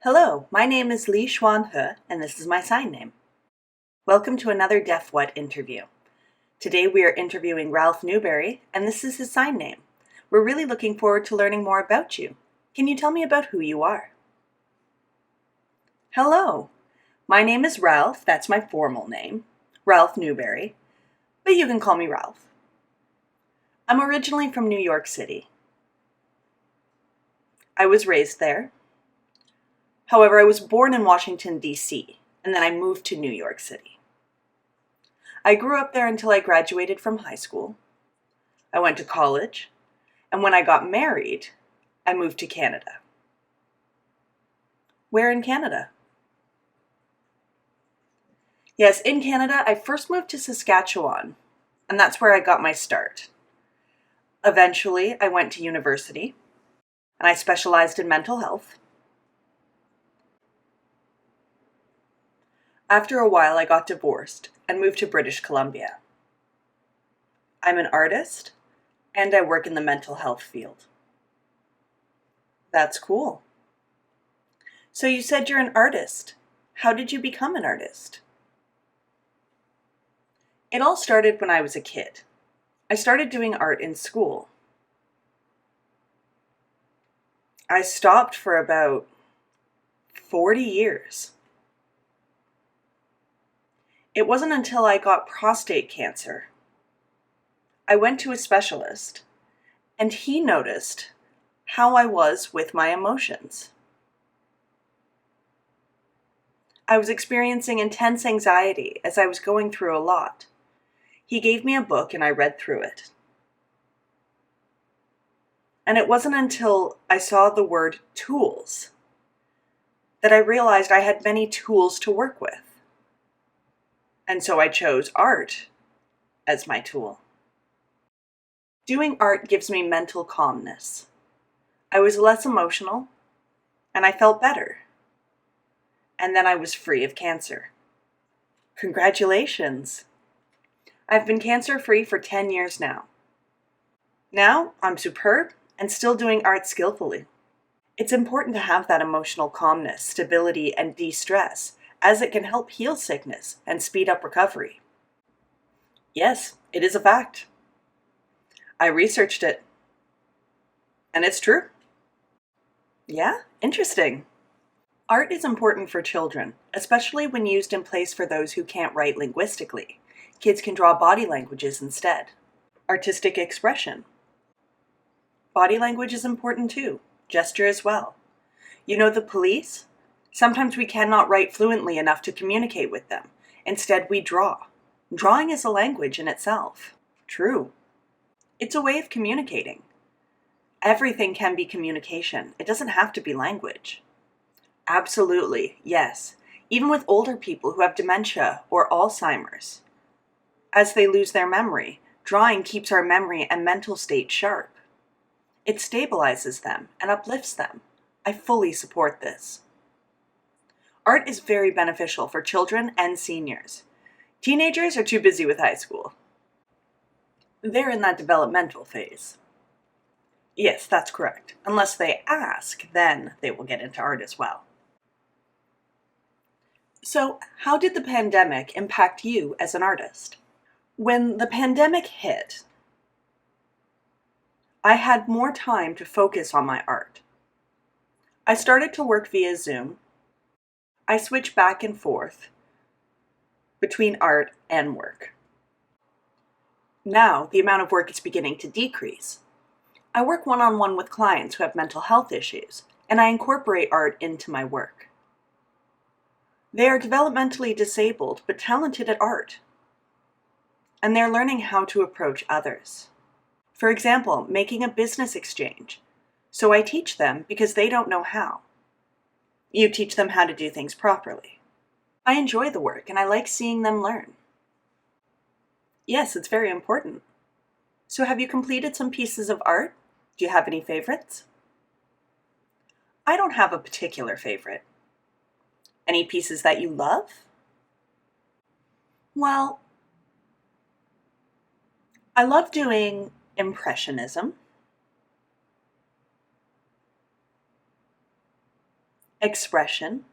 Hello, my name is Li Xuan He, and this is my sign name. Welcome to another Deaf What interview. Today we are interviewing Ralf Newberry, and this is his sign name. We're really looking forward to learning more about you. Can you tell me about who you are? Hello, my name is Ralf, that's my formal name, Ralf Newberry, but you can call me Ralf. I'm originally from New York City. I was raised there. However, I was born in Washington, D.C., and then I moved to New York City. I grew up there until I graduated from high school. I went to college, and when I got married, I moved to Canada. Where in Canada? Yes, in Canada, I first moved to Saskatchewan, and that's where I got my start. Eventually, I went to university, and I specialized in mental health. After a while, I got divorced and moved to British Columbia. I'm an artist, and I work in the mental health field. That's cool. So you said you're an artist. How did you become an artist? It all started when I was a kid. I started doing art in school. I stopped for about 40 years. It wasn't until I got prostate cancer. I went to a specialist, and he noticed how I was with my emotions. I was experiencing intense anxiety as I was going through a lot. He gave me a book and I read through it. And it wasn't until I saw the word tools that I realized I had many tools to work with. And so I chose art as my tool. Doing art gives me mental calmness. I was less emotional, and I felt better. And then I was free of cancer. Congratulations! I've been cancer-free for 10 years now. Now, I'm superb and still doing art skillfully. It's important to have that emotional calmness, stability, and de-stress, as it can help heal sickness and speed up recovery. Yes, it is a fact. I researched it, and it's true. Yeah, interesting. Art is important for children, especially when used in place for those who can't write linguistically. Kids can draw body languages instead. Artistic expression. Body language is important too, gesture as well. You know the police? Sometimes we cannot write fluently enough to communicate with them. Instead, we draw. Drawing is a language in itself. True. It's a way of communicating. Everything can be communication. It doesn't have to be language. Absolutely, yes. Even with older people who have dementia or Alzheimer's. As they lose their memory, drawing keeps our memory and mental state sharp. It stabilizes them and uplifts them. I fully support this. Art is very beneficial for children and seniors. Teenagers are too busy with high school. They're in that developmental phase. Yes, that's correct. Unless they ask, then they will get into art as well. So, how did the pandemic impact you as an artist? When the pandemic hit, I had more time to focus on my art. I started to work via Zoom. I switched back and forth between art and work. Now, the amount of work is beginning to decrease. I work one-on-one with clients who have mental health issues, and I incorporate art into my work. They are developmentally disabled, but talented at art. And they're learning how to approach others. For example, making a business exchange. So I teach them because they don't know how. You teach them how to do things properly. I enjoy the work and I like seeing them learn. Yes, it's very important. So have you completed some pieces of art? Do you have any favorites? I don't have a particular favorite. Any pieces that you love? Well, I love doing Impressionism. expression,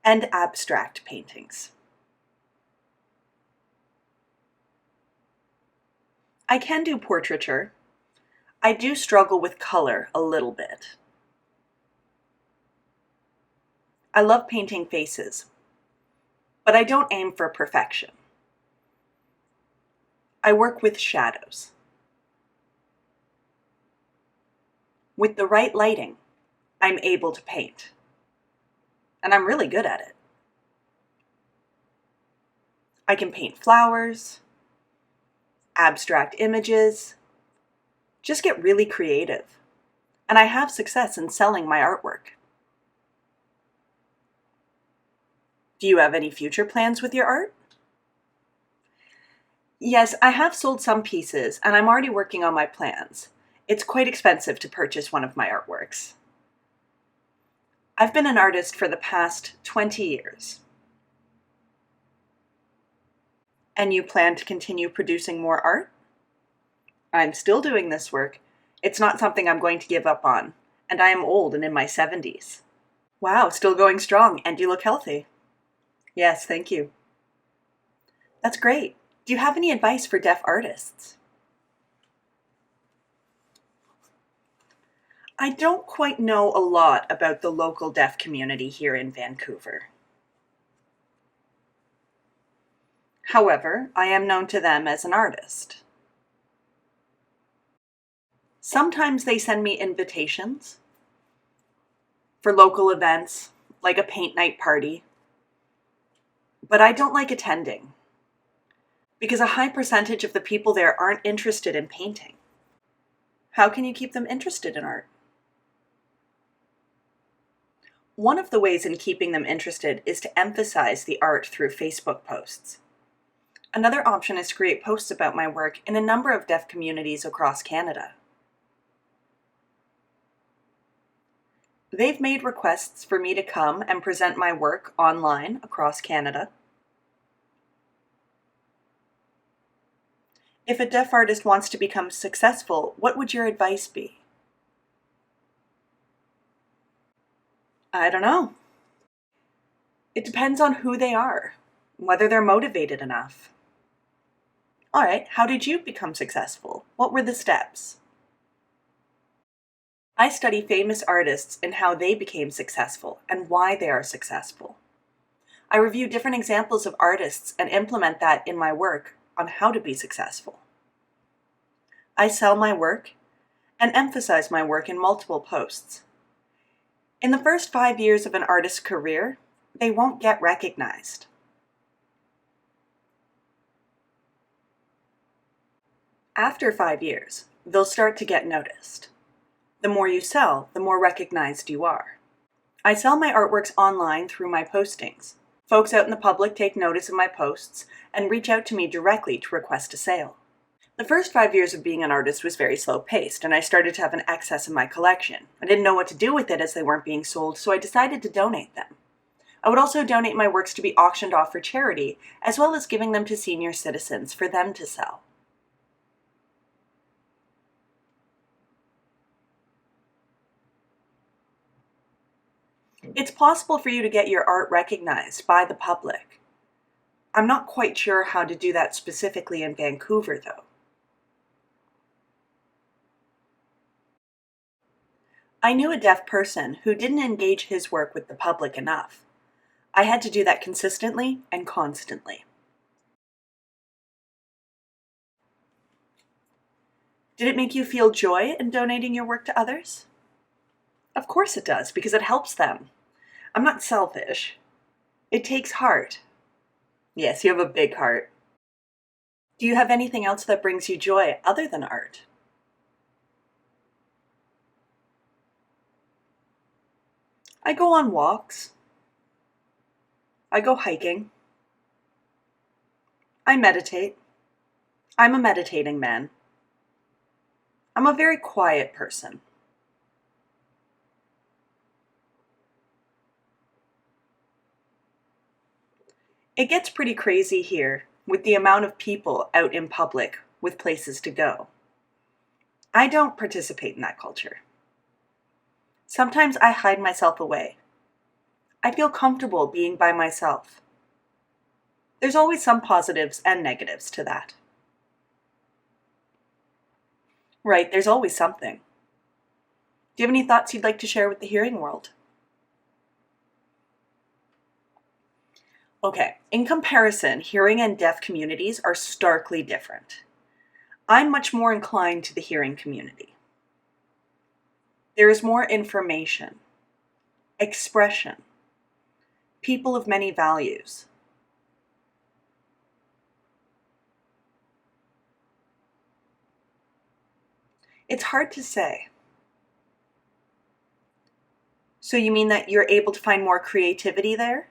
and abstract paintings. I can do portraiture. I do struggle with color a little bit. I love painting faces, but I don't aim for perfection. I work with shadows. With the right lighting, I'm able to paint. And I'm really good at it. I can paint flowers, abstract images, just get really creative. And I have success in selling my artwork. Do you have any future plans with your art? Yes, I have sold some pieces, and I'm already working on my plans. It's quite expensive to purchase one of my artworks. I've been an artist for the past 20 years. And you plan to continue producing more art? I'm still doing this work. It's not something I'm going to give up on, and I am old and in my 70s. Wow, still going strong, and you look healthy. Yes, thank you. That's great. Do you have any advice for deaf artists? I don't quite know a lot about the local deaf community here in Vancouver. However, I am known to them as an artist. Sometimes they send me invitations for local events, like a paint night party, but I don't like attending because a high percentage of the people there aren't interested in painting. How can you keep them interested in art? One of the ways in keeping them interested is to emphasize the art through Facebook posts. Another option is to create posts about my work in a number of deaf communities across Canada. They've made requests for me to come and present my work online across Canada. If a deaf artist wants to become successful, what would your advice be? I don't know. It depends on who they are, whether they're motivated enough. All right, how did you become successful? What were the steps? I study famous artists and how they became successful and why they are successful. I review different examples of artists and implement that in my work on how to be successful. I sell my work and emphasize my work in multiple posts. In the first 5 years of an artist's career, they won't get recognized. After 5 years, they'll start to get noticed. The more you sell, the more recognized you are. I sell my artworks online through my postings. Folks out in the public take notice of my posts and reach out to me directly to request a sale. The first 5 years of being an artist was very slow-paced, and I started to have an excess in my collection. I didn't know what to do with it as they weren't being sold, so I decided to donate them. I would also donate my works to be auctioned off for charity, as well as giving them to senior citizens for them to sell. It's possible for you to get your art recognized by the public. I'm not quite sure how to do that specifically in Vancouver, though. I knew a deaf person who didn't engage his work with the public enough. I had to do that consistently and constantly. Did it make you feel joy in donating your work to others? Of course it does, because it helps them. I'm not selfish. It takes heart. Yes, you have a big heart. Do you have anything else that brings you joy other than art? I go on walks. I go hiking. I meditate. I'm a meditating man. I'm a very quiet person. It gets pretty crazy here with the amount of people out in public with places to go. I don't participate in that culture. Sometimes I hide myself away. I feel comfortable being by myself. There's always some positives and negatives to that. Right, there's always something. Do you have any thoughts you'd like to share with the hearing world? Okay, in comparison, hearing and deaf communities are starkly different. I'm much more inclined to the hearing community. There is more information, expression, people of many values. It's hard to say. So you mean that you're able to find more creativity there?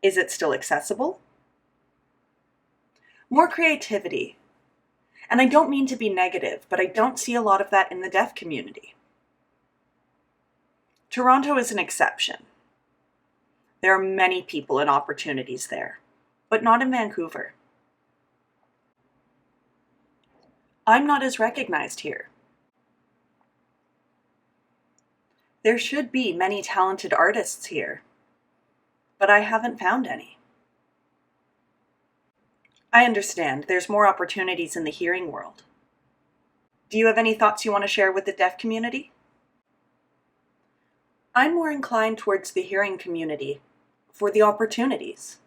Is it still accessible? More creativity. And I don't mean to be negative, but I don't see a lot of that in the deaf community. Toronto is an exception. There are many people and opportunities there, but not in Vancouver. I'm not as recognized here. There should be many talented artists here, but I haven't found any. I understand there's more opportunities in the hearing world. Do you have any thoughts you want to share with the deaf community? I'm more inclined towards the hearing community for the opportunities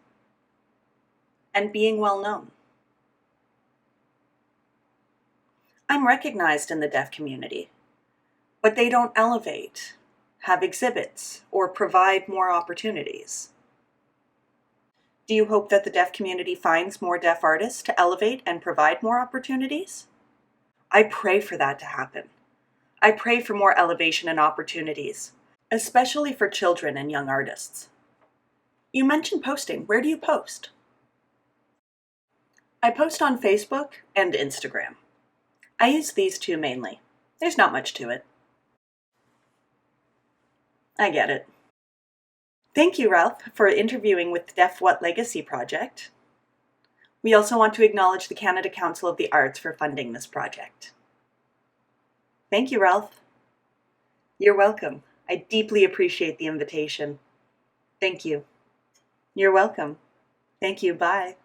and being well known. I'm recognized in the deaf community, but they don't elevate, have exhibits, or provide more opportunities. Do you hope that the deaf community finds more deaf artists to elevate and provide more opportunities? I pray for that to happen. I pray for more elevation and opportunities, especially for children and young artists. You mentioned posting. Where do you post? I post on Facebook and Instagram. I use these two mainly. There's not much to it. I get it. Thank you, Ralph, for interviewing with the Deaf What Legacy project. We also want to acknowledge the Canada Council of the Arts for funding this project. Thank you, Ralph. You're welcome. I deeply appreciate the invitation. Thank you. You're welcome. Thank you. Bye.